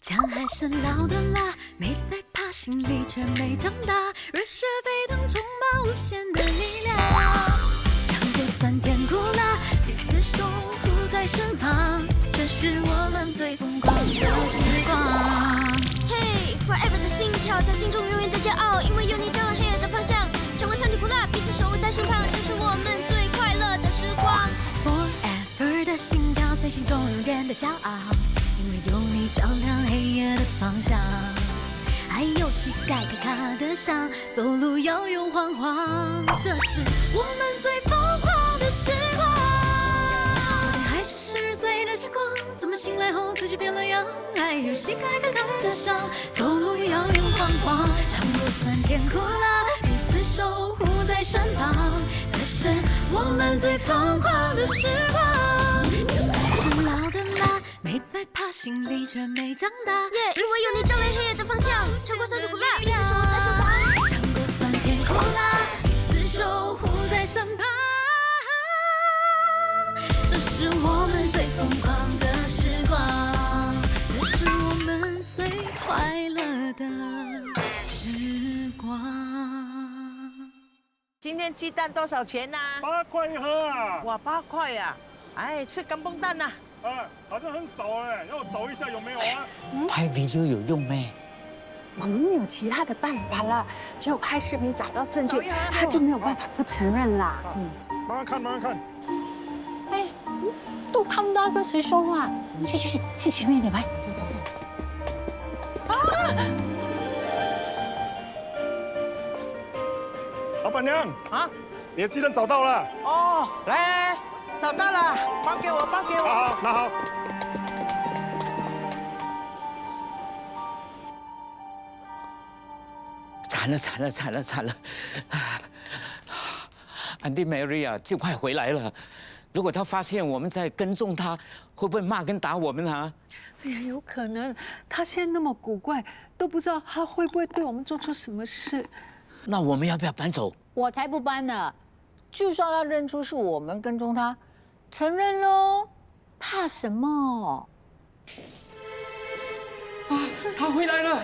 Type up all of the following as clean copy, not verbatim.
姜还是老的辣，没在怕，心里却没长大。热血沸腾，充满无限的力量。尝遍酸甜苦辣，彼此守护在身旁，这是我们最疯狂的时光。嘿 ，Forever 的心跳在心中永远的骄傲，因为有你照亮黑夜的方向。尝过酸甜苦辣，彼此守护在身旁，这是我们最快乐的时光。Forever 的心跳在心中永远的骄傲，因为有你照亮黑夜的方向。还有膝盖可卡得上，走路要用晃晃，这是我们最疯狂的时光。昨天还是10岁的时光，怎么醒来后自己变了样？还有膝盖可卡得上，走路要用晃晃，尝过酸甜苦辣，彼此守护在身旁，这是我们最疯狂的时光。原来是老的辣，没在怕，心里却没长大。因为有你照亮黑夜的方向，尝过酸甜苦辣，彼此守护在身旁。尝过酸甜苦辣，彼此守护在身旁。这是我们最疯狂的时光，这是我们最快乐的时光。今天鸡蛋多少钱呐8块一盒啊！哇，8块呀！哎，吃干蹦蛋呐！哎，好像很少哎，要我找一下有没有啊？拍 video 有用没？我们没有其他的办法了，只有拍视频找到证据，他就没有办法不承认啦。慢慢看，慢慢看。哎，都看不到跟谁说话，去前面一点拍，走走走。老板娘啊，你的鸡蛋找到了。哦，来，找到了，包给我，包给我。好，拿好。惨了！安迪 Mary 啊，就快回来了。如果他发现我们在跟踪他，会不会骂跟打我们啊？哎呀，有可能，他现在那么古怪，都不知道他会不会对我们做出什么事。那我们要不要搬走？我才不搬呢！就算他认出是我们跟踪他，承认喽，怕什么？啊，他回来了！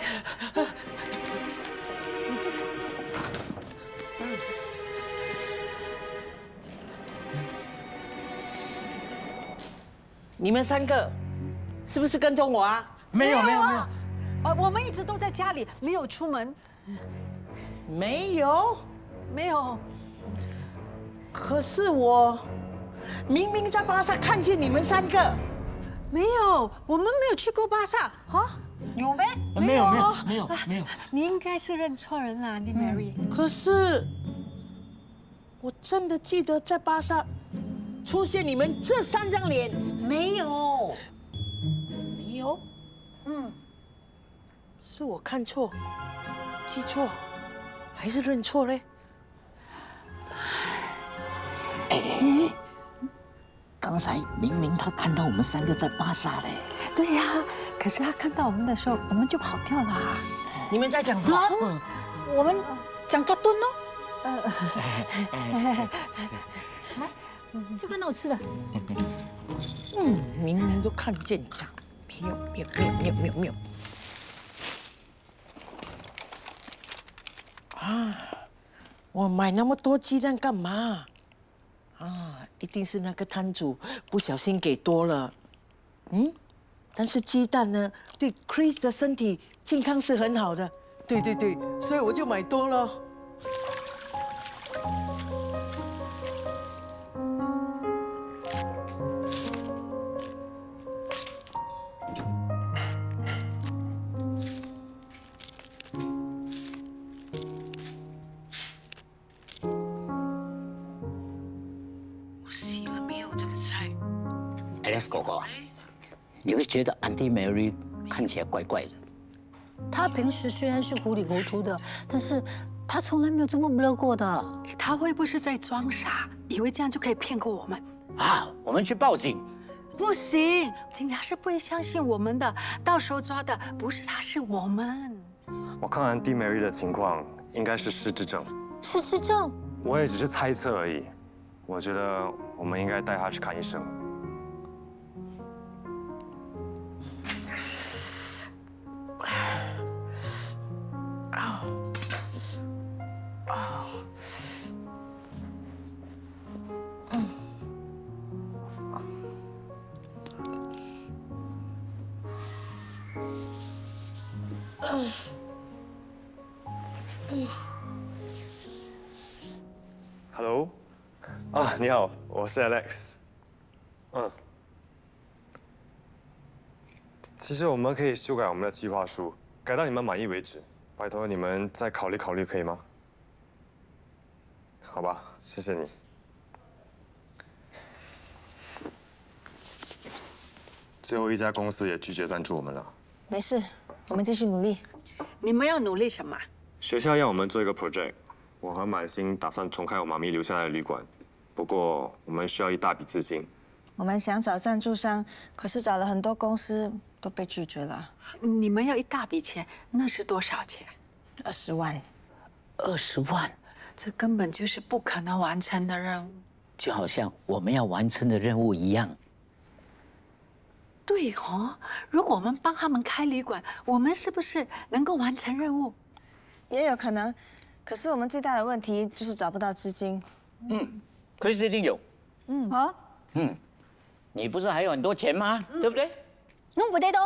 你们3个是不是跟踪我啊？没有。我们一直都在家里，没有出门，没有。没有。可是我明明在巴萨看见你们3个。没有，我们没有去过巴萨啊？有没？没有。你应该是认错人了，你 Mary。可是我真的记得在巴萨出现你们这3张脸。没有。没有？是我看错、记错，还是认错嘞？刚才明明他看到我们3个在巴萨嘞。对呀，可是他看到我们的时候，我们就跑掉了。你们在讲什么？我们讲个蹲哦。来，这个很好吃的。明明都看见讲，没有。啊，我买那么多鸡蛋干嘛？啊，一定是那个摊主不小心给多了。但是鸡蛋呢，对 Chris 的身体健康是很好的。对，所以我就买多了。Alex 哥哥，你会觉得安迪 Mary 看起来怪怪的？他平时虽然是糊里糊涂的，但是他从来没有这么乐过的。他会不会是在装傻，以为这样就可以骗过我们？啊，我们去报警。不行，警察是不会相信我们的，到时候抓的不是他，是我们。我看安迪 Mary 的情况，应该是失智症。失智症？我也只是猜测而已。我觉得我们应该带他去看医生。Hello， 啊，你好，我是 Alex。其实我们可以修改我们的计划书，改到你们满意为止。拜托你们再考虑考虑，可以吗？好吧，谢谢你。最后一家公司也拒绝赞助我们了。没事，我们继续努力。你们要努力什么？学校要我们做一个 project， 我和满星打算重开我妈咪留下来的旅馆，不过我们需要一大笔资金。我们想找赞助商，可是找了很多公司都被拒绝了。你们要一大笔钱，那是多少钱？20万。20万，这根本就是不可能完成的任务。就好像我们要完成的任务一样。对哦，如果我们帮他们开旅馆，我们是不是能够完成任务？也有可能，可是我们最大的问题就是找不到资金。Chris 一定有。你不是还有很多钱吗？对不对？弄不对的，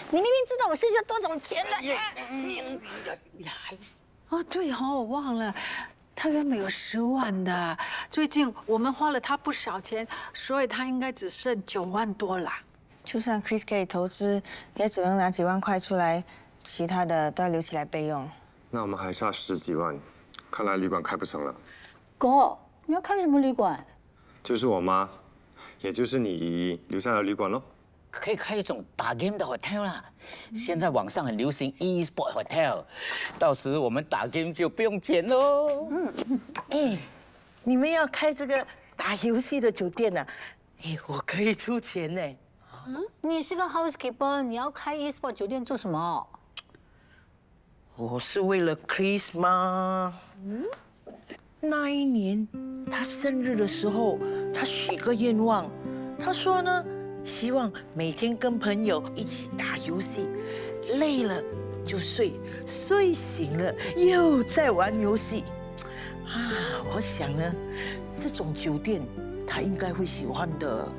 你明明知道我剩下多少钱了。哦，对哦，我忘了，他原本有10万的，最近我们花了他不少钱，所以他应该只剩9万多啦。就算 Chris 可以投资，也只能拿几万块出来，其他的都要留起来备用。那我们还差10几万，看来旅馆开不成了。哥，你要开什么旅馆？就是我妈，也就是你姨姨留下的旅馆喽。可以开一种打 game 的 hotel 啦。现在网上很流行 e-sport hotel， 到时我们打 game 就不用钱喽。你们要开这个打游戏的酒店啊？我可以出钱呢。你是个 housekeeper， 你要开 e-sport 酒店做什么？我是为了 Chris 吗？那一年他生日的时候，他许个愿望，他说呢，希望每天跟朋友一起打游戏，累了就睡，睡醒了又在玩游戏。我想呢，这种酒店他应该会喜欢的。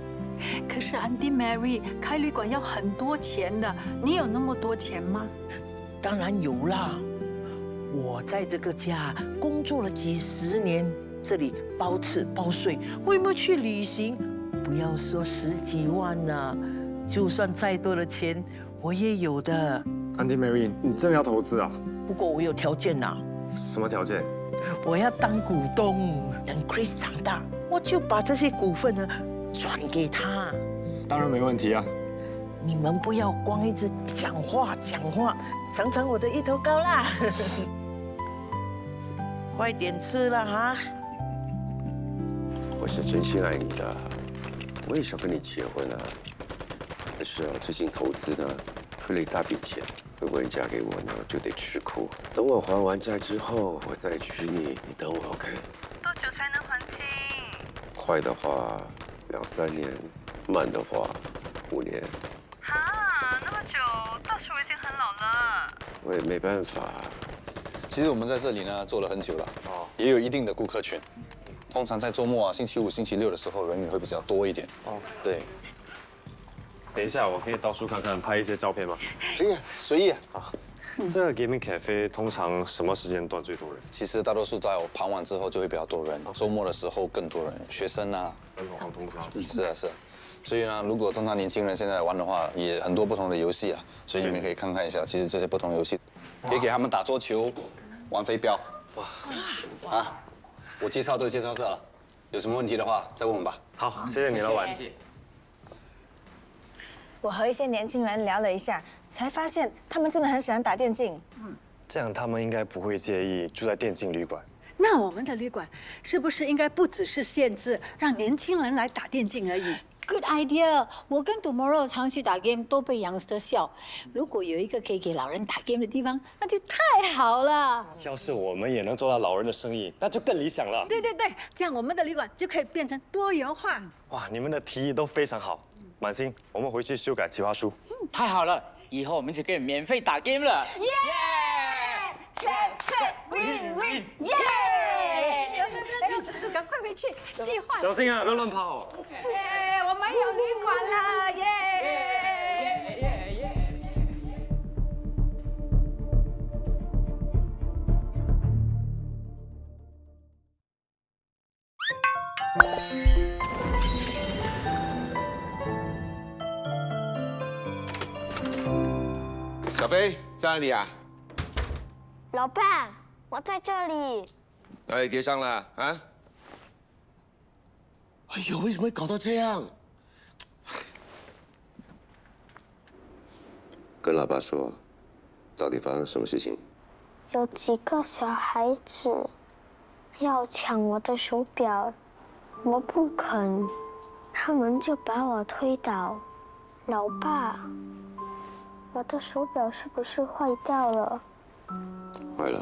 可是 Auntie Mary 开旅馆要很多钱的，你有那么多钱吗？当然有啦，我在这个家工作了几10年，这里包吃包睡，我有没有去旅行？不要说10几万呐，就算再多的钱，我也有的。Auntie Mary， 你真的要投资啊？不过我有条件呐。什么条件？我要当股东，等 Chris 长大，我就把这些股份呢转给他。当然没问题啊。你们不要光一直讲话，尝尝我的芋头糕啦！快点吃了哈！我是真心爱你的，我也想跟你结婚啊。可是最近投资呢亏了一大笔钱，如果你嫁给我呢，就得吃苦。等我还完债之后，我再娶你，你等我 OK？ 多久才能还清？快的话2、3年，慢的话5年。那么久，到时我已经很老了。我也没办法。其实我们在这里呢做了很久了，也有一定的顾客群。通常在周末星期5、星期6的时候人员会比较多一点。对。等一下，我可以到处看看，拍一些照片吗？可以，随意。这个 gaming cafe 通常什么时间段最多人？其实大多数在我傍晚之后就会比较多人，周末的时候更多人，学生啊。通常。是啊。所以呢，如果通常年轻人现在玩的话，也很多不同的游戏啊，所以你们可以看看一下，其实这些不同游戏，可以给他们打桌球、玩飞镖。我介绍都介绍这了，有什么问题的话再问我吧。好，谢谢你，老板。我和一些年轻人聊了一下，才发现他们真的很喜欢打电竞。这样他们应该不会介意住在电竞旅馆。那我们的旅馆是不是应该不只是限制让年轻人来打电竞而已？ Good idea！ 我跟 Tomorrow 常去打 game 都被youngster笑。如果有一个可以给老人打 game 的地方，那就太好了。要是我们也能做到老人的生意，那就更理想了。对，这样我们的旅馆就可以变成多元化。哇，你们的提议都非常好。满星，我们回去修改企划书。太好了，以后我们就可以免费打 game 了。Win！ 耶！走，赶快回去计划。小心啊，不要乱跑。我们有旅馆了，耶！小飞在哪里啊？老爸，我在这里。哪里跌伤了啊？哎呦，为什么会搞到这样？跟老爸说，到底发生什么事情？有几个小孩子要抢我的手表，我不肯，他们就把我推倒。老爸，我的手表是不是坏掉了？坏了，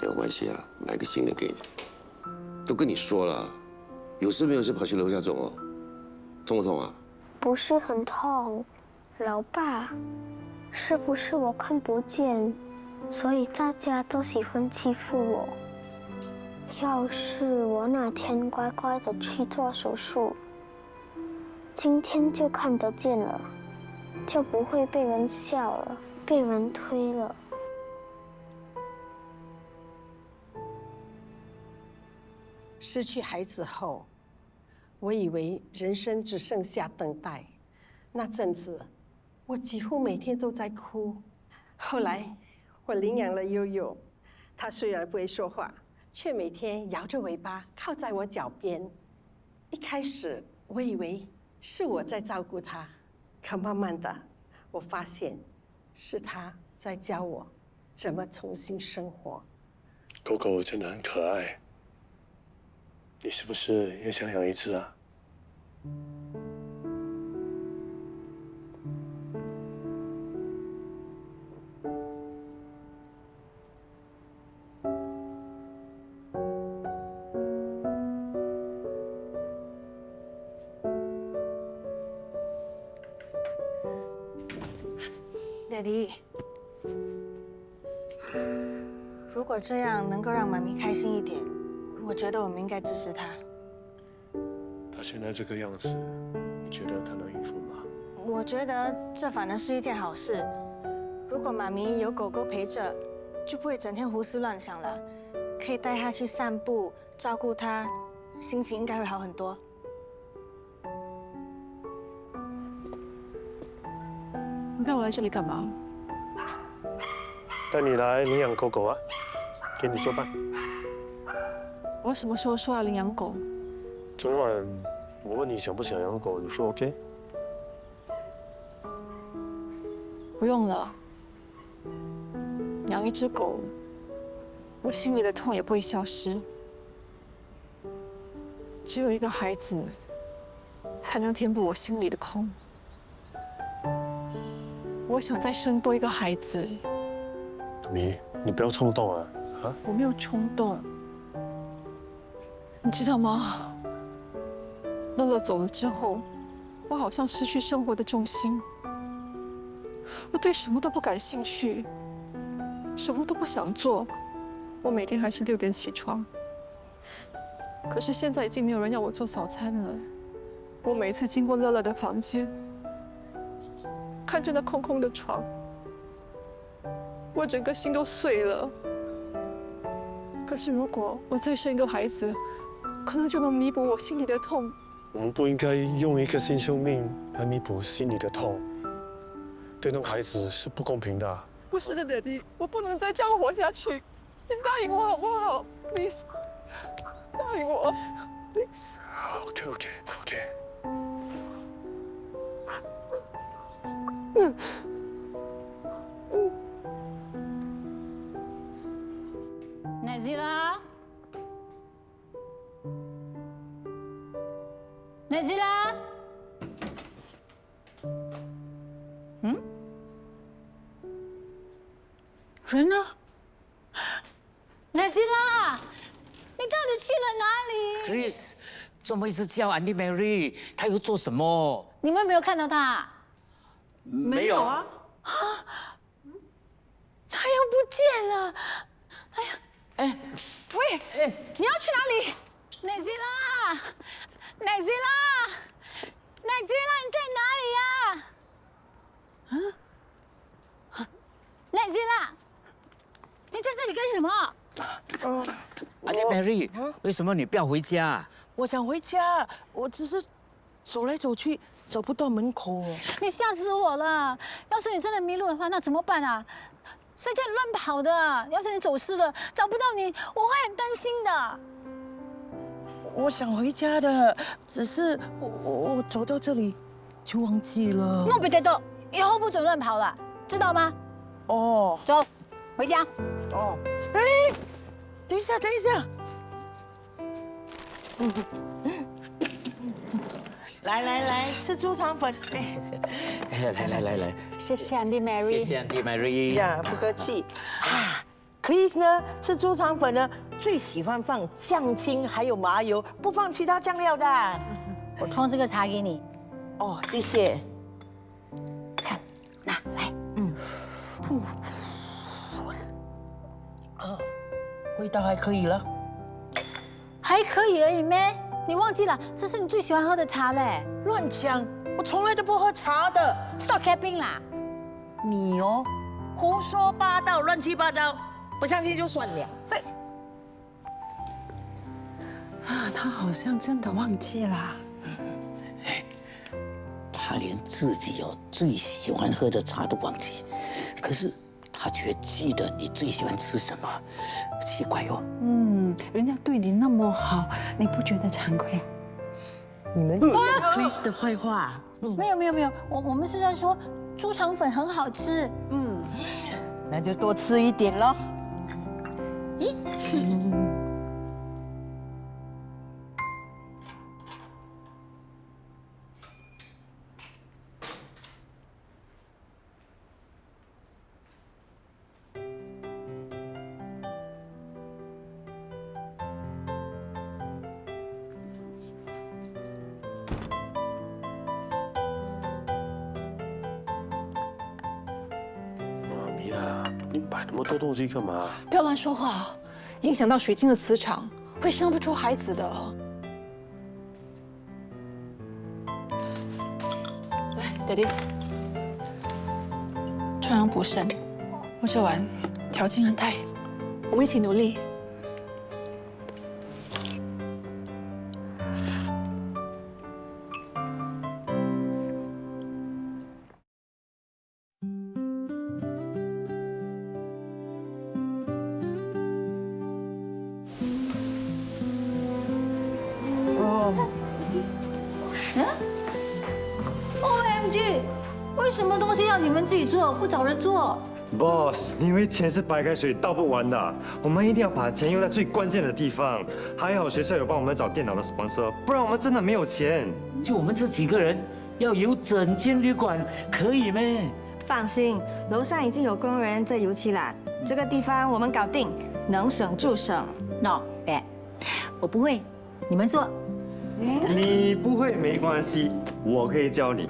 没有关系啊，买个新的给你。都跟你说了，有事没有事跑去楼下走哦，痛不痛啊？不是很痛。老爸，是不是我看不见，所以大家都喜欢欺负我？要是我哪天乖乖的去做手术，今天就看得见了，就不会被人笑了，被人推了。失去孩子后，我以为人生只剩下等待。那阵子，我几乎每天都在哭。后来，我领养了悠悠，它虽然不会说话，却每天摇着尾巴靠在我脚边。一开始，我以为是我在照顾它，可慢慢的，我发现是它在教我怎么重新生活。狗狗真的很可爱，你是不是也想养一只啊？Daddy， 如果这样能够让妈咪开心一点，我觉得我们应该支持她。它现在这个样子，你觉得它能应付吗？我觉得这反而是一件好事。如果妈咪有狗狗陪着，就不会整天胡思乱想了，可以带它去散步，照顾它，心情应该会好很多。你带我来这里干嘛？带你来领养狗狗啊，给你作伴。我什么时候说要领养狗？昨晚我问你想不想养狗，你说 OK。不用了。养一只狗，我心里的痛也不会消失。只有一个孩子，才能填补我心里的空。我想再生多一个孩子。你不要冲动啊！啊！我没有冲动，你知道吗？乐乐走了之后，我好像失去生活的重心。我对什么都不感兴趣，什么都不想做。我每天还是6点起床，可是现在已经没有人要我做早餐了。我每次经过乐乐的房间，看着那空空的床，我整个心都碎了。可是如果我再生一个孩子，可能就能弥补我心里的痛。我们不应该用一个新生命来弥补心里的痛，对那个孩子是不公平的。不是的，爹地，我不能再这样活下去。你答应我好不好 ？Please， 答应我 ，Please。OK。Nazila， 人呢 ？Nazila， 你到底去了哪里 ？Chris， 怎么一直叫 Auntie Mary？ 她又做什么？你们没有看到她？没有啊。她又不见了。哎呀，喂，你要去哪里 ？Nazila，你在哪里呀？Nazila，你在这里干什么？Auntie Mary， 为什么你不要回家？我想回家，我只是走来走去找不到门口哦。你吓死我了！要是你真的迷路的话，那怎么办啊？随便乱跑的，要是你走失了，找不到你，我会很担心的。我想回家的，只是我走到这里就忘记了。弄别得动，以后不准乱跑了，知道吗？哦，走，回家。哦，哎，等一下，等一下。来，吃猪肠粉。来，谢谢 Auntie Mary。谢谢 Auntie Mary。呀，不客气。Chris 呢，吃猪肠粉呢，最喜欢放酱青还有麻油，不放其他酱料的。我冲这个茶给你。哦，谢谢。看，拿来。味道还可以了。还可以而已咩？你忘记了，这是你最喜欢喝的茶嘞。乱讲，我从来都不喝茶的。Stop capping 啦！你哦，胡说八道，乱七八糟，不相信就算了。啊，他好像真的忘记了。他连自己最喜欢喝的茶都忘记，可是他却记得你最喜欢吃什么，奇怪哟。人家对你那么好，你不觉得惭愧啊？你们讲 Chris 的坏话。没有，我们是在说猪肠粉很好吃。那就多吃一点咯。你摆那么多东西干嘛？不要乱说话，影响到水晶的磁场，会生不出孩子的。来，爹地，传阳补肾，我做完调经安胎，我们一起努力。OMG， 为什么东西要你们自己做，不找人做？ Boss， 你以为钱是白开水倒不完的？我们一定要把钱用在最关键的地方。还好学校有帮我们找电脑的 sponsor， 不然我们真的没有钱。就我们这几个人，要油整间旅馆，可以咩？放心，楼上已经有工人在油漆啦，这个地方我们搞定，能省就省。 No bad， 我不会，你们做。你不会没关系，我可以教你。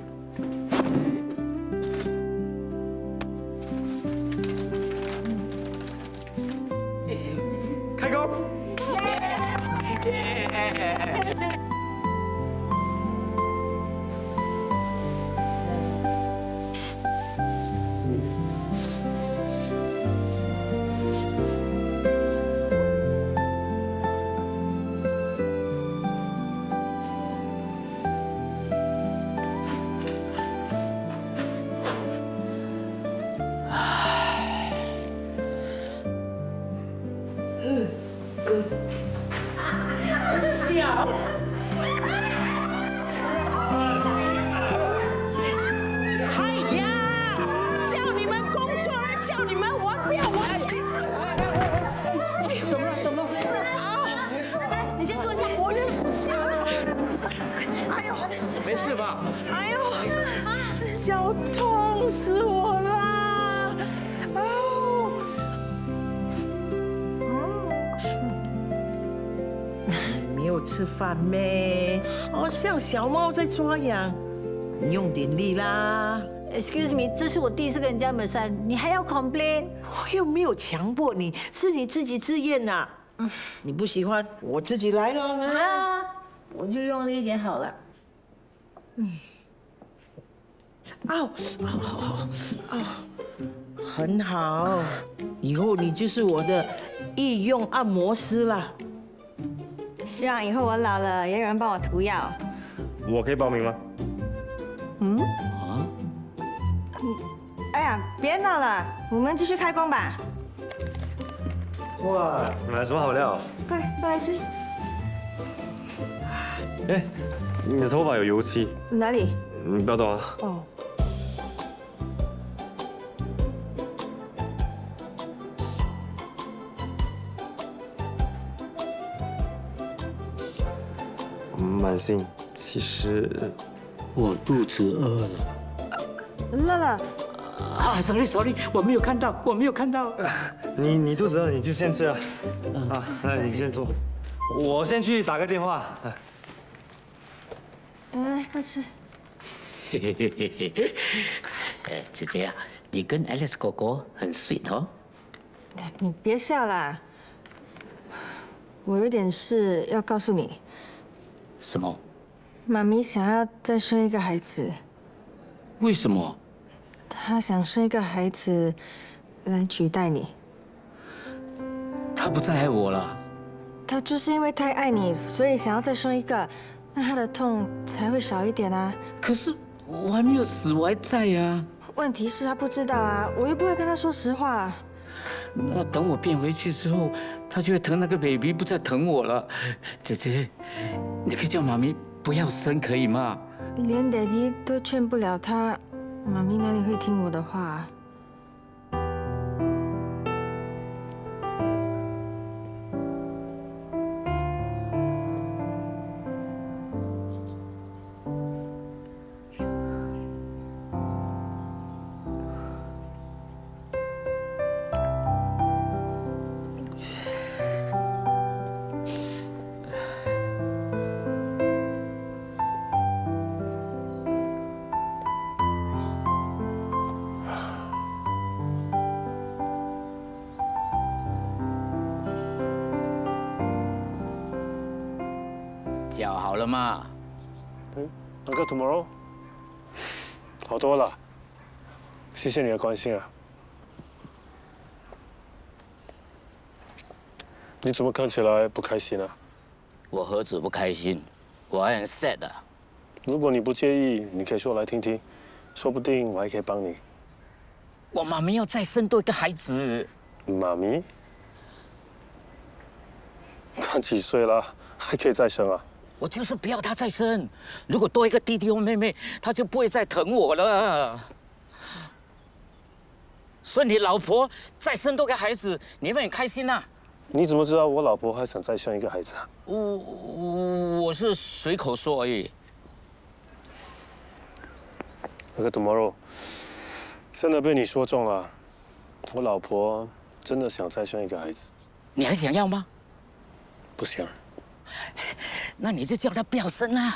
开工！笑。哎呀，叫你们工作了，叫你们玩，不要玩。什么？你先坐下。我哎呦，没事吧？哎呦，脚痛死我啦！哦。 没有吃饭咩？哦，像小猫在抓痒，你用点力啦。Excuse me， 这是我第一次跟人家买衫，你还要 complain？ 我又没有强迫你，是你自己自愿呐。你不喜欢，我自己来了啊，我就用力一点好了。哦，很好，以后你就是我的御用按摩师啦。希望以后我老了也有人帮我涂药。我可以报名吗？哎呀，别闹了，我们继续开工吧。哇，买什么好料？快来吃。哎，你的头发有油漆。哪里？你不要动啊。哦。满心，其实我肚子饿了。乐乐。sorry， 我没有看到。你肚子饿你就先吃啊。啊，来你先坐，我先去打个电话。来，快吃。姐姐啊，你跟 Alex 哥哥很 sweet 哦。你别笑啦，我有点事要告诉你。什么？妈咪想要再生一个孩子。为什么？她想生一个孩子来取代你。她不再爱我了。她就是因为太爱你，所以想要再生一个，那她的痛才会少一点啊。可是我还没有死，我还在呀。问题是她不知道啊，我又不会跟她说实话。那等我变回去之后，她就会疼那个 baby， 不再疼我了。姐姐，你可以叫妈咪不要生，可以吗？连爹地都劝不了她，妈咪哪里会听我的话？脚好了吗？那个 tomorrow 好多了，谢谢你的关心啊。你怎么看起来不开心啊？我何止不开心，我还很 sad 的。如果你不介意，你可以说来听听，说不定我还可以帮你。我妈咪要再生多一个孩子。妈咪？她几岁了，还可以再生啊？我就是不要她再生。如果多一个弟弟或妹妹，她就不会再疼我了。所以你老婆再生多个孩子，你会很开心呐？你怎么知道我老婆还想再生一个孩子啊？我是随口说而已。那个 tomorrow 真的被你说中了，我老婆真的想再生一个孩子。你还想要吗？不想。那你就叫她不要生啦。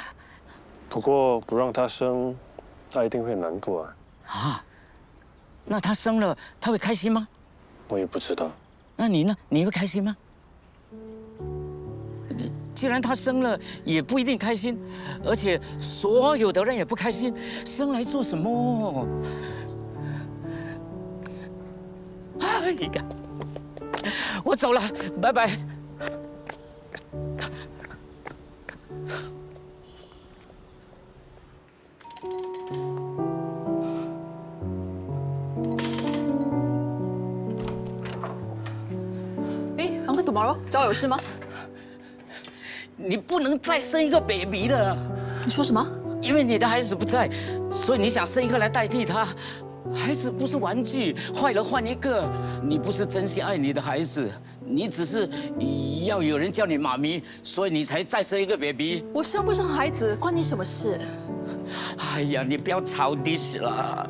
不过不让她生，她一定会难过啊。啊？那她生了，她会开心吗？我也不知道。那你呢？你会开心吗？既然她生了，也不一定开心，而且所有的人也不开心，生来做什么？哎呀，我走了，拜拜。Uncle Tomorrow， 找我有事吗？你不能再生一个 baby 了。你说什么？因为你的孩子不在，所以你想生一个来代替他。孩子不是玩具，坏了换一个。你不是真心爱你的孩子，你只是要有人叫你妈咪，所以你才再生一个 baby。我生不生孩子关你什么事？哎呀，你不要吵dish了。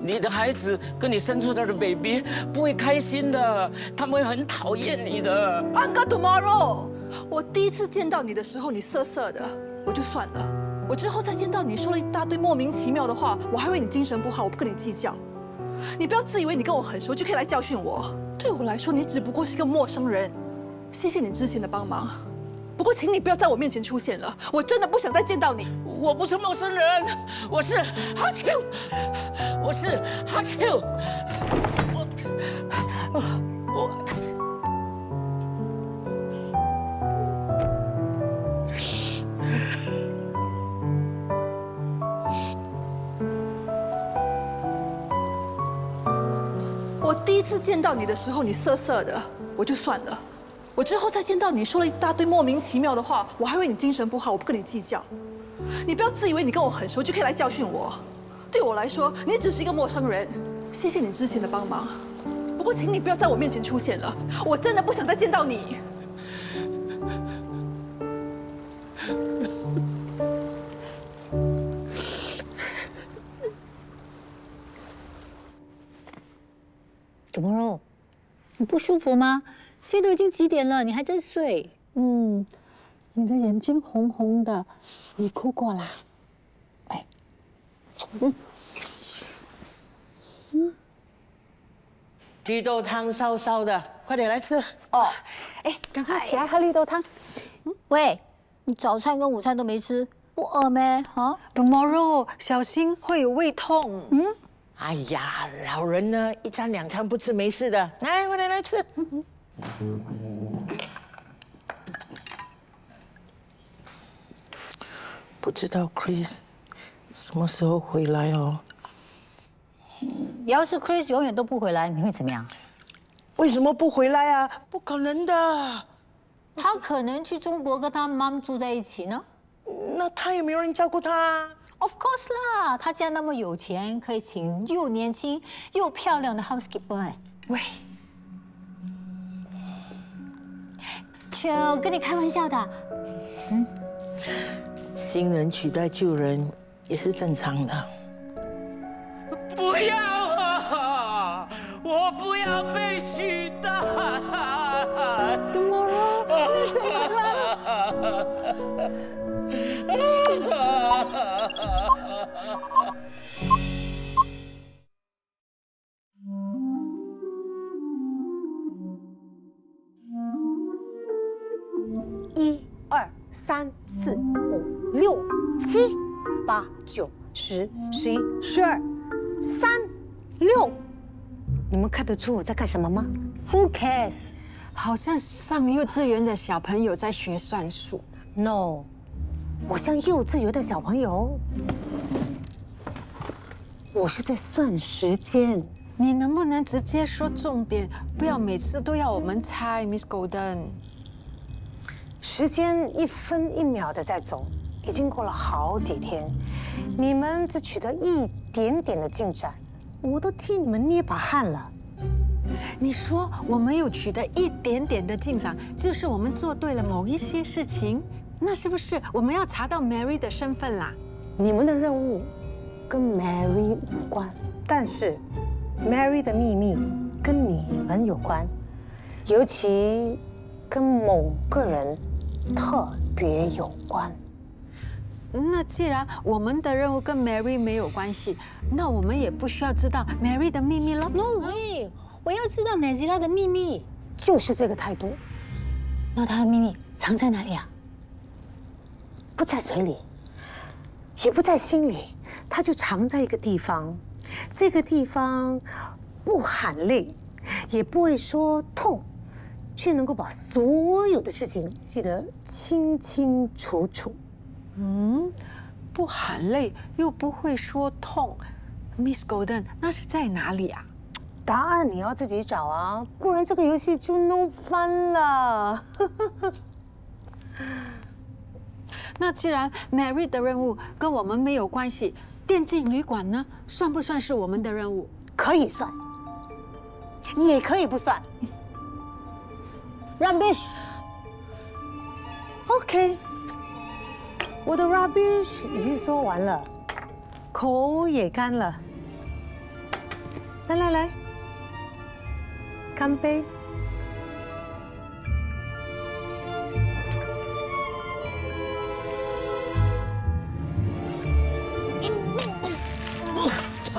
你的孩子跟你生出来的 baby 不会开心的，他们会很讨厌你的。Uncle Tomorrow， 我第一次见到你的时候，你涩涩的，我就算了。我之后再见到你，说了一大堆莫名其妙的话，我还以为你精神不好，我不跟你计较。你不要自以为你跟我很熟就可以来教训我。对我来说，你只不过是一个陌生人。谢谢你之前的帮忙，不过请你不要在我面前出现了，我真的不想再见到你。我不是陌生人，我是哈秋，我是哈秋，我。一次见到你的时候，你涩涩的，我就算了。我之后再见到你，说了一大堆莫名其妙的话，我还以为你精神不好，我不跟你计较。你不要自以为你跟我很熟就可以来教训我。对我来说，你只是一个陌生人。谢谢你之前的帮忙，不过请你不要在我面前出现了，我真的不想再见到你。Tomorrow， 你不舒服吗？现在都已经几点了，你还在睡？你的眼睛红红的，你哭过啦？哎，绿豆汤烧烧的，快点来吃。哦，哎，赶快起来喝绿豆汤。喂，你早餐跟午餐都没吃，不饿咩？啊 ？Tomorrow， 小心会有胃痛。哎呀，老人呢，一餐两餐不吃没事的。来，快点来吃。不知道 Chris 什么时候回来哦？要是 Chris 永远都不回来，你会怎么样？为什么不回来啊？不可能的。他可能去中国跟他妈住在一起呢。那他有没有人照顾他 ？Of course 啦，他家那么有钱，可以请又年轻又漂亮的 housekeeper。喂，就跟你开玩笑的。新人取代旧人也是正常的。不要啊！我不要被取代。Tomorrow， 你怎么了？1、2、3、4、5、6、7、8、9、10、11、12、3、6。你们看得出我在干什么吗 ？Who cares？ 好像上幼稚园的小朋友在学算术。No， 我像幼稚园的小朋友，我是在算时间。你能不能直接说重点，不要每次都要我们猜 ，Miss Golden？时间1分1秒的在走，已经过了好几天，你们只取得一点点的进展，我都替你们捏把汗了。你说我们有取得一点点的进展，就是我们做对了某一些事情，那是不是我们要查到 Mary 的身份啦？你们的任务跟 Mary 无关，但是 Mary 的秘密跟你们有关，尤其跟某个人特别有关。那既然我们的任务跟 Mary 没有关系，那我们也不需要知道 Mary 的秘密了。 No way！ 我要知道 Nazila 的秘密，就是这个态度。那她的秘密藏在哪里啊？不在嘴里，也不在心里，它就藏在一个地方。这个地方不喊累，也不会说痛，却能够把所有的事情记得清清楚楚。不喊累又不会说痛 ，Miss Golden， 那是在哪里啊？答案你要自己找啊，不然这个游戏就 no fun 了。那既然 Mary 的任务跟我们没有关系，电竞旅馆呢，算不算是我们的任务？可以算，也可以不算。Rubbish。OK， 我的 rubbish 已经说完了，口也干了。来来来，干杯！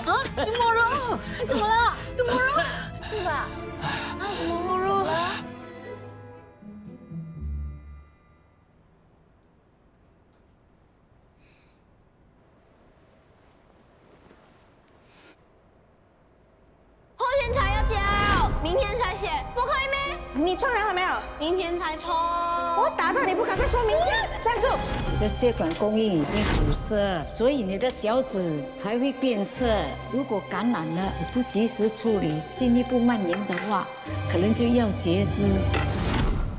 啊 ，Tomorrow， 你怎么了 ？Tomorrow， 是吧？啊 ，Tomorrow。后天才要交，明天才写，不可以咩？你冲凉了没有？明天才冲。我打到你不敢再说明天！站住！你的血管供应已经阻塞，所以你的脚趾才会变色。如果感染了，你不及时处理，进一步蔓延的话，可能就要截肢。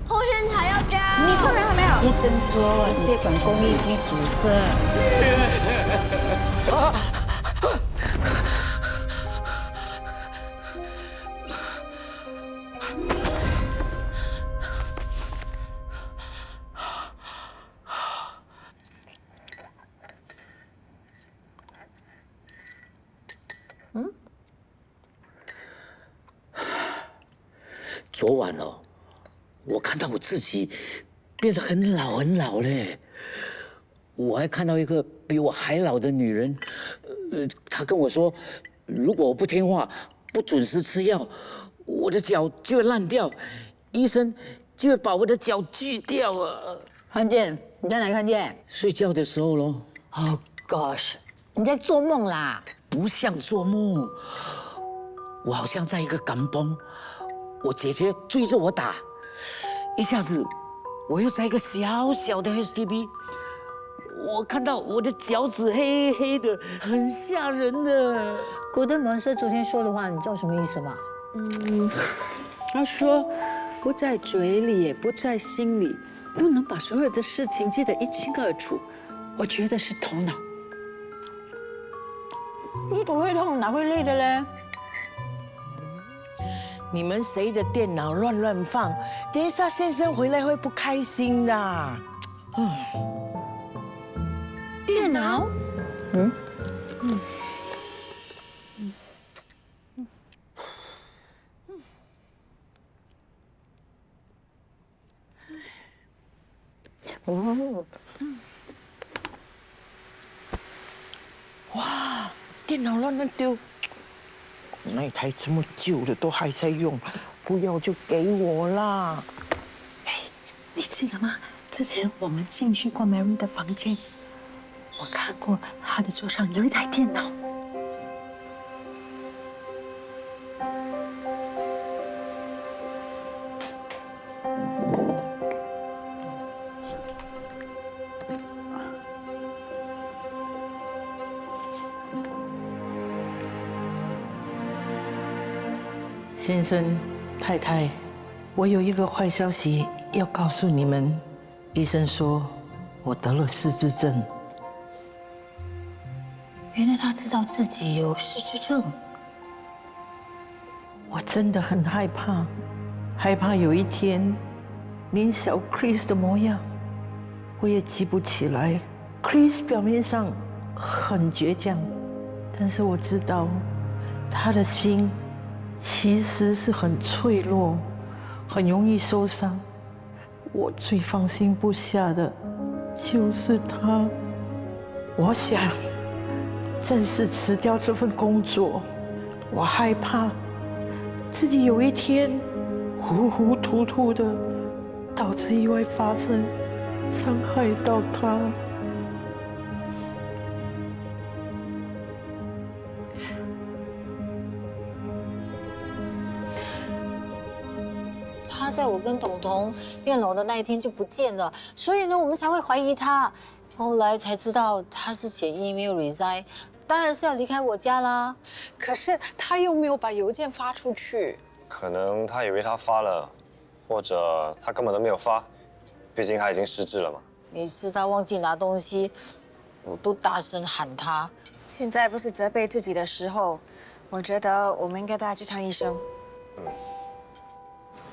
后天才要加。你做人了没有？医生说血管供应已经阻塞。昨晚哦，我看到我自己变得很老很老嘞。我还看到一个比我还老的女人，她跟我说，如果我不听话，不准时吃药，我的脚就会烂掉，医生就会把我的脚锯掉啊！看见？你在哪看见？睡觉的时候咯。Oh gosh， 你在做梦啦？不像做梦，我好像在一个港崩。我姐姐追着我打，一下子我又在一个小小的 STB， 我看到我的脚趾黑黑的，很吓人的。古登门是昨天说的话，你知道什么意思吗？他说不在嘴里，也不在心里，又能把所有的事情记得一清二楚。我觉得是头脑。你头会痛，哪会累的嘞？你们谁的电脑乱放，等一下先生回来会不开心的。电脑？哇，电脑乱丢。那一台这么旧的都还在用，不要就给我啦。哎，你记得吗？之前我们进去过 Mary 的房间，我看过她的桌上有一台电脑。先生、太太，我有一个坏消息要告诉你们。医生说我得了失智症。原来他知道自己有失智症。我真的很害怕，害怕有一天连小 Chris 的模样我也记不起来。Chris 表面上很倔强，但是我知道他的心其实是很脆弱，很容易受伤。我最放心不下的就是他。我想暂时辞掉这份工作，我害怕自己有一天糊糊涂涂的导致意外发生，伤害到他。他在我跟董彤变老的那一天就不见了，所以呢，我们才会怀疑他。后来才知道他是写 email resign， 当然是要离开我家啦。可是他又没有把邮件发出去。可能他以为他发了，或者他根本都没有发，毕竟他已经失智了嘛。每次他忘记拿东西，我都大声喊他。现在不是责备自己的时候，我觉得我们应该带他去看医生。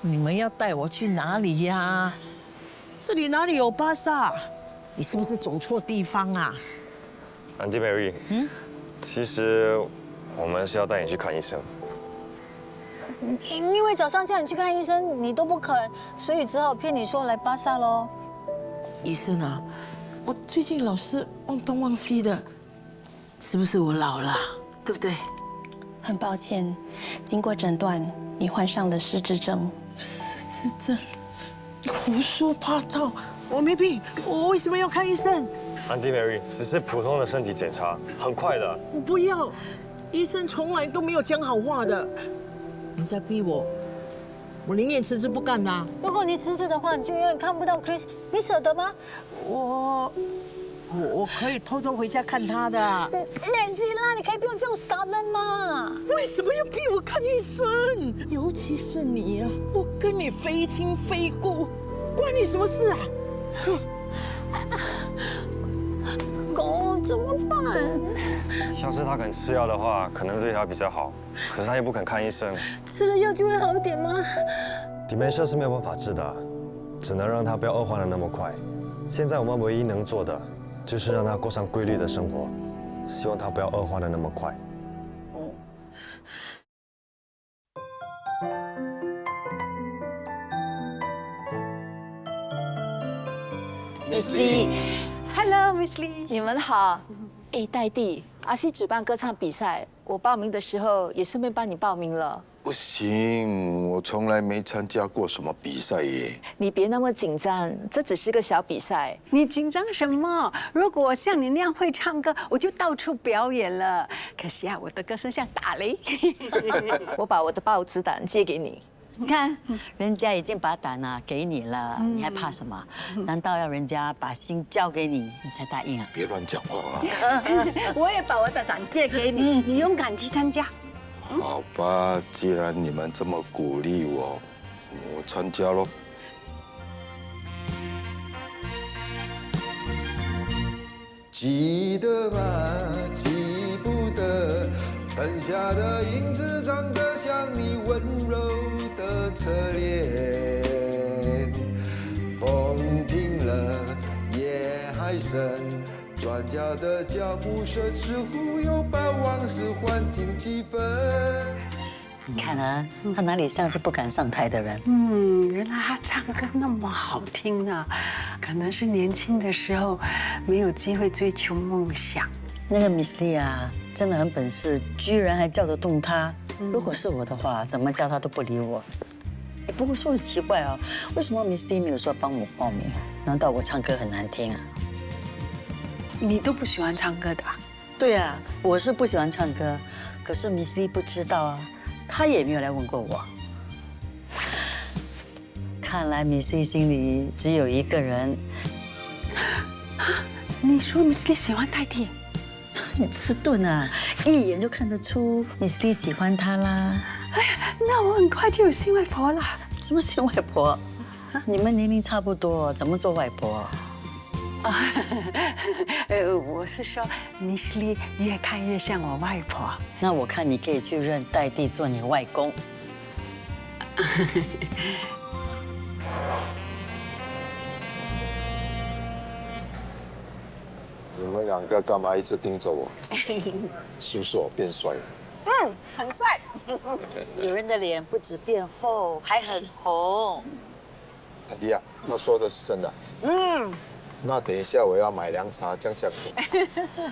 你们要带我去哪里呀？这里哪里有巴萨？你是不是走错地方啊Auntie Mary， 其实我们是要带你去看医生。因为早上叫你去看医生，你都不肯，所以只好骗你说来巴萨喽。医生啊，我最近老是忘东忘西的，是不是我老了？对不对？很抱歉，经过诊断，你患上了失智症。失智症？你胡说八道！我没病，我为什么要看医生？Auntie Mary， 只是普通的身体检查，很快的。我不要，医生从来都没有讲好话的。你在逼我，我宁愿辞职不干啦。如果你辞职的话，你就永远看不到 Chris， 你舍得吗？我可以偷偷回家看他的。nancy啦，你可以不用这种傻闷嘛。为什么要逼我看医生？尤其是你啊，我跟你非亲非故，关你什么事啊？狗怎么办？要是他肯吃药的话，可能对他比较好。可是他又不肯看医生。吃了药就会好一点吗？Dementia 是没有办法治的，只能让他不要恶化的那么快。现在我们唯一能做的，就是让他过上规律的生活，希望他不要恶化的那么快。Miss Lee，Hello Miss Lee， 你们好。哎，戴弟，阿西举办歌唱比赛，我报名的时候也顺便帮你报名了。不行，我从来没参加过什么比赛耶。你别那么紧张，这只是个小比赛。你紧张什么？如果我像你那样会唱歌，我就到处表演了。可惜啊，我的歌声像打雷。我把我的报纸胆借给你。你看，人家已经把胆啊给你了，你还怕什么？难道要人家把心交给你，你才答应啊？别乱讲话啊！我也把我的胆借给你，你勇敢去参加。好吧，既然你们这么鼓励我，我参加喽。记得吗？记不得，灯下的影子长得像你温柔的侧脸。风停了，夜还深，转角的脚步声似乎又把往事唤醒几分。你看啊，他哪里像是不敢上台的人？原来他唱歌那么好听啊，可能是年轻的时候没有机会追求梦想。那个 Miss Lee 啊，真的很本事，居然还叫得动他。如果是我的话，怎么叫他都不理我。不过说的奇怪啊，为什么 Miss Lee 没有说帮我报名？难道我唱歌很难听啊？你都不喜欢唱歌的啊？对啊，我是不喜欢唱歌，可是 Miss Lee 不知道啊，她也没有来问过我。看来 Miss Lee 心里只有一个人。你说 Miss Lee 喜欢戴弟？你迟钝啊，一眼就看得出 Miss Lee 喜欢他啦。哎呀，那我很快就有新外婆了。什么新外婆？你们年龄差不多，怎么做外婆？我是说 Miss Lee 越看越像我外婆。那我看你可以去认戴弟做你外公。你们两个干嘛一直盯着我？是不是我变帅了？很帅。女人的脸不止变厚，还很红。阿弟啊，他说的是真的。那等一下我要买凉茶，降降火。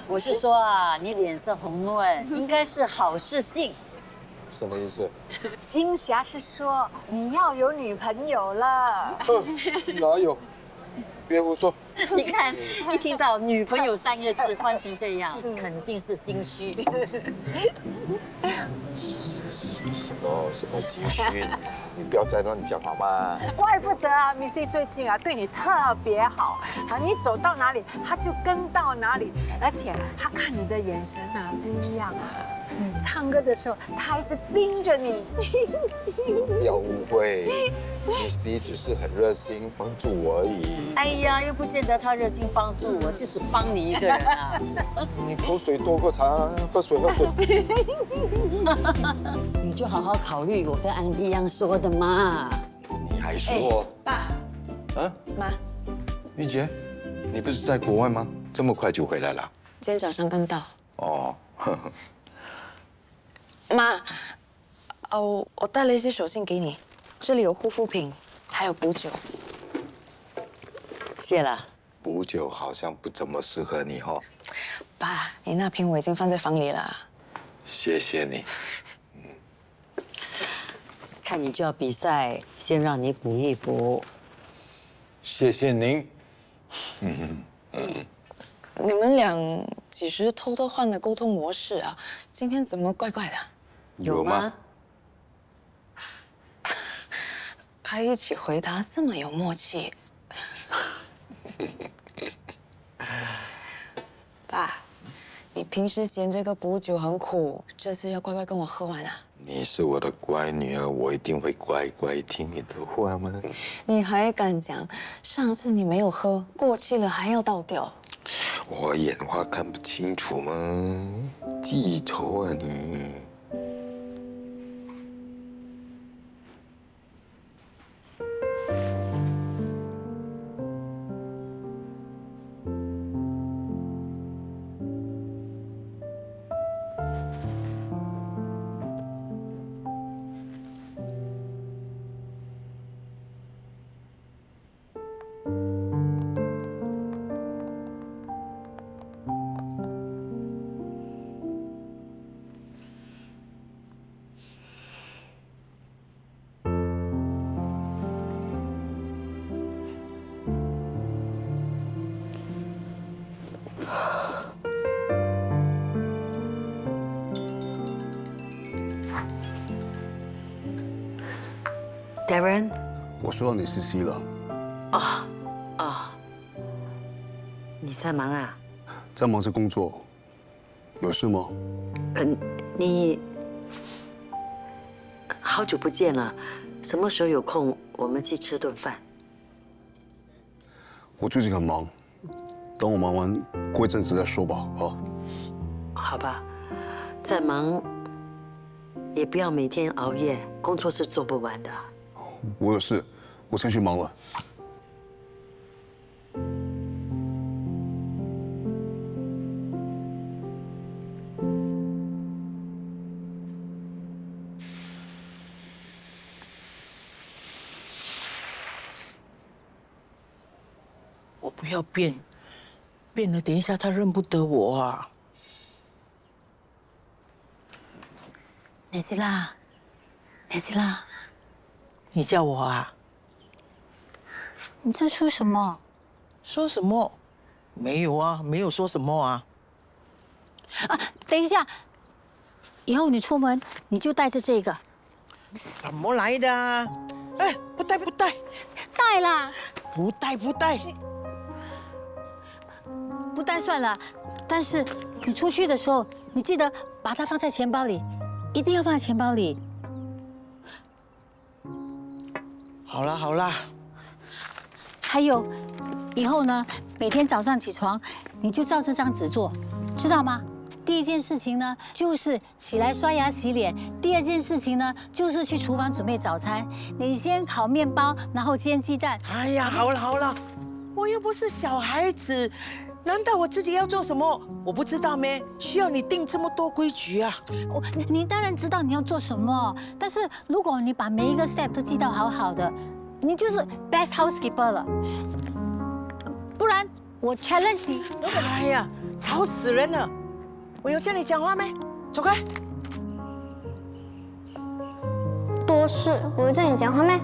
我是说啊，你脸色红润，应该是好事近。什么意思？金霞是说你要有女朋友了。哪有？别胡说！你看，一听到女朋友3个字换成这样，肯定是心虚。什么心虚？你不要再乱讲好吗？怪不得啊 ，Miss Lee 最近啊对你特别好啊，你走到哪里他就跟到哪里，而且他看你的眼神啊不一样啊。你唱歌的时候，他一直盯着你。不要误会 ，Miss Lee 只是很热心帮助我而已。哎呀，又不见得他热心帮助我，就只帮你一个人啊。你口水多过茶，喝水喝水。你就好好考虑我跟安迪一样说的嘛。你还说？爸。啊？妈。玉洁，你不是在国外吗？这么快就回来了？今天早上刚到。哦。妈，我带了一些手信给你，这里有护肤品，还有补酒。谢了。补酒好像不怎么适合你哦。爸，你那瓶我已经放在房里了。谢谢你。看你就要比赛，先让你补一补。谢谢您。你们俩几时偷偷换了沟通模式啊？今天怎么怪怪的？有吗？还一起回答，这么有默契。爸，你平时嫌这个补酒很苦，这次要乖乖跟我喝完啊。你是我的乖女儿，我一定会乖乖听你的话吗？你还敢讲？上次你没有喝，过期了还要倒掉。我眼花看不清楚吗？记仇啊你！Darren， 我收到你信息了。你在忙啊？在忙着工作，有事吗？你好久不见了，什么时候有空我们去吃顿饭？我最近很忙，等我忙完，过一阵子再说吧。啊。好吧，再忙也不要每天熬夜，工作是做不完的。我有事，我先去忙了。我不要变，变了等一下他认不得我啊。奈吉拉，奈吉拉。你叫我啊？你在说什么？说什么？没有啊，没有说什么啊。等一下，以后你出门你就带着这个。什么来的啊？哎，不带不带。带啦。不带不带。不带算了，但是你出去的时候，你记得把它放在钱包里，一定要放在钱包里。好啦好啦。还有，以后呢，每天早上起床，你就照这张纸做，知道吗？第一件事情呢，就是起来刷牙洗脸；第二件事情呢，就是去厨房准备早餐。你先烤面包，然后煎鸡蛋。哎呀，好了好了，我又不是小孩子，难道我自己要做什么我不知道咩？需要你定这么多规矩啊？你当然知道你要做什么，但是如果你把每一个 step 都记到好好的，你就是 best housekeeper 了。不然我 challenge 你。哎呀，吵死人了！我有叫你讲话没？走开！多事，我有叫你讲话没？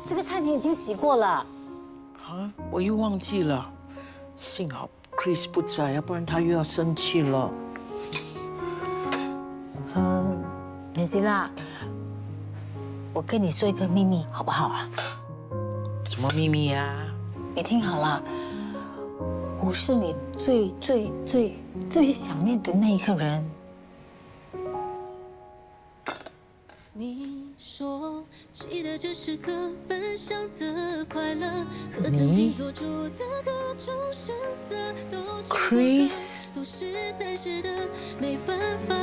这个菜你已经洗过了。啊，我又忘记了，幸好 Chris 不在，要不然他又要生气了。梅西拉，我跟你说一个秘密，好不好啊？什么秘密呀？你听好了，我是你最想念的那一个人。你说记得这时刻分享的快乐和曾经做出的各种选择，都是暂时的，没办法。